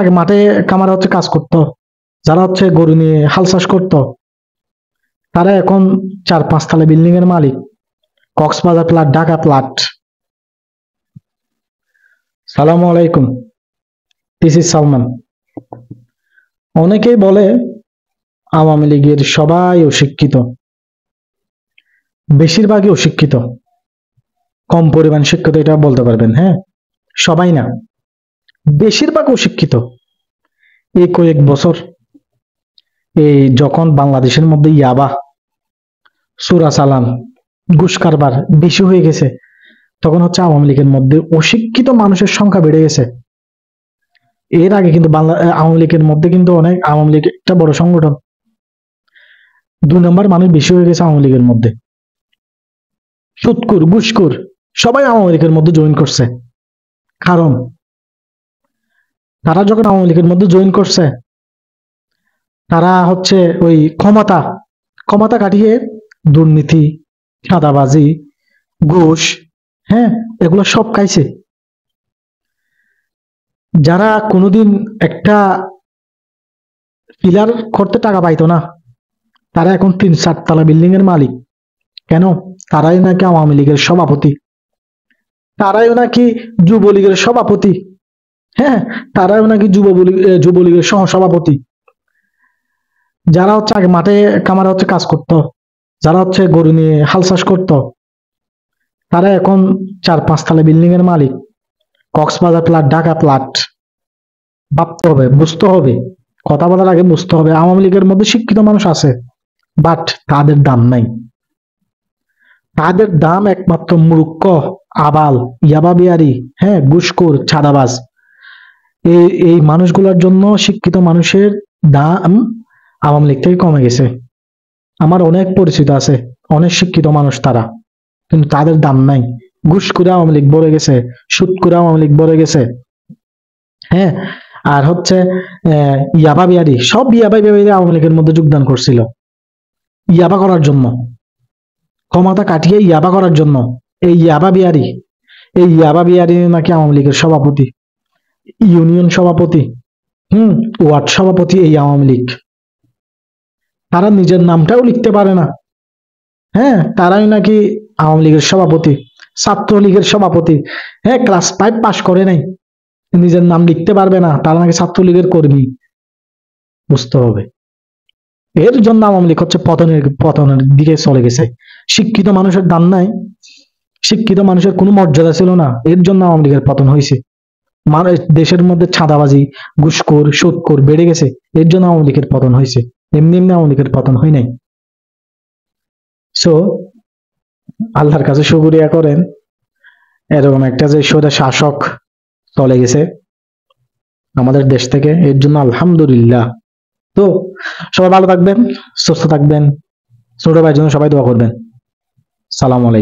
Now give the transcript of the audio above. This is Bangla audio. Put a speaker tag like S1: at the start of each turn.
S1: আগে মাঠে কামারে হচ্ছে কাজ করতো, যারা হচ্ছে গরু নিয়ে হাল চাষ করতো, তারা এখন 4-5 তলা বিল্ডিং এর মালিক, কক্সবাজার প্লাট, ঢাকা প্লাট। সালামু আলাইকুম, দিস ইজ সালমান। অনেকেই বলে আওয়ামী লীগের সবাই অশিক্ষিত, বেশিরভাগই অশিক্ষিত, কম পরিমাণ শিক্ষিত এটা বলতে পারবেন। হ্যাঁ, সবাই না, বেশিরভাগ অশিক্ষিত। এই কয়েক বছর এই যখন বাংলাদেশের মধ্যে ইয়াবা, চোরা চালান, ঘুষ কারবার বেশি হয়ে গেছে, তখন হচ্ছে আওয়ামী লীগের মধ্যে অশিক্ষিত মানুষের সংখ্যা বেড়ে গেছে। এর আগে কিন্তু আওয়ামী লীগের মধ্যে কিন্তু অনেক, আওয়ামী লীগ একটা বড় সংগঠন, 2 নম্বর মানুষ বেশি হয়ে গেছে আওয়ামী লীগের মধ্যে। সুদকুর, ঘুষখোর সবাই আওয়ামী লীগের মধ্যে জয়েন করছে। কারণ তারা যখন আওয়ামী লীগের মধ্যে জয়েন করছে, তারা হচ্ছে ওই ক্ষমতা কাটিয়ে দুর্নীতি, চাঁদাবাজি, ঘুষ, হ্যাঁ, এগুলো সব খাইছে। যারা কোনোদিন একটা পিলার করতে টাকা পাইতো না, তারা এখন 3-4 তলা বিল্ডিং এর মালিক। কেন? তারাই নাকি আওয়ামী লীগের সভাপতি, তারাই নাকি যুবলীগের সভাপতি, হ্যাঁ, তারাই নাকি যুবলীগের সহ সভাপতি। যারা হচ্ছে আগে মাঠে কামারে হচ্ছে কাজ করতো, যারা হচ্ছে গরু নিয়ে হাল চাষ করতো, তারা এখন 4-5 তলা বিল্ডিং এর মালিক, কক্সবাজার প্লাট, ঢাকা প্লাট। ভাবতে হবে, বুঝতে হবে, কথা বলার আগে বুঝতে হবে। আওয়ামী লীগের মধ্যে শিক্ষিত মানুষ আছে, বাট তাদের দাম নাই। তাদের দাম একমাত্র মূর্খ, আবাল, ইয়াবা বিয়ারি, হ্যাঁ, ঘুষখোর, ছাদাবাজ। এই মানুষগুলোর জন্য শিক্ষিত মানুষের দাম আওয়ামী লীগ থেকে কমে গেছে। আমার অনেক পরিচিত আছে, অনেক শিক্ষিত মানুষ তারা, কিন্তু তাদের দাম নাই। ঘুষ করে আওয়ামী লীগ ভরে গেছে, সুদ করে আওয়ামী লীগ ভরে গেছে, হ্যাঁ। আর হচ্ছে ইয়াবা বিয়ারি, সব ইয়াবা বিয়ারি আওয়ামী লীগের মধ্যে যোগদান করছিল ইয়াবা করার জন্য, ক্ষমতা কাটিয়ে ইয়াবা করার জন্য। এই ইয়াবা বিয়ারি নাকি আওয়ামী লীগের সভাপতি, ইউনিয়ন সভাপতি, ওয়ার্ড সভাপতি এই আওয়ামী লীগ। তারা নিজের নামটাও লিখতে পারে না, হ্যাঁ, তারাই নাকি আওয়ামী লীগের সভাপতি, ছাত্রলীগের সভাপতি। হ্যাঁ, ক্লাস 5 পাস করে নাই, নিজের নাম লিখতে পারবে না, তারা নাকি ছাত্রলীগের কর্মী। বুঝতে হবে, এর জন্য আওয়ামী লীগ হচ্ছে পতনের দিকে চলে গেছে। শিক্ষিত মানুষের দাম নাই, শিক্ষিত মানুষের কোনো মর্যাদা ছিল না, এর জন্য আওয়ামী লীগের পতন হয়েছে। দেশের মধ্যে ছাঁদাবাজি, ঘুষখোর, সুদখোর বেড়ে গেছে, এর জন্য আওয়ামী লীগের পতন হয়েছে। এমনি এমনি আওয়ামী লীগের পতন হয় নাই। সো আল্লাহর কাছে শুকরিয়া করেন, এরকম একটা যে সোজা শাসক চলে গেছে আমাদের দেশ থেকে, এর জন্য আলহামদুলিল্লাহ। তো সবাই ভালো থাকবেন, সুস্থ থাকবেন, ছোট ভাইয়ের জন্য সবাই দোয়া করবেন। সালাম আলাইকুম।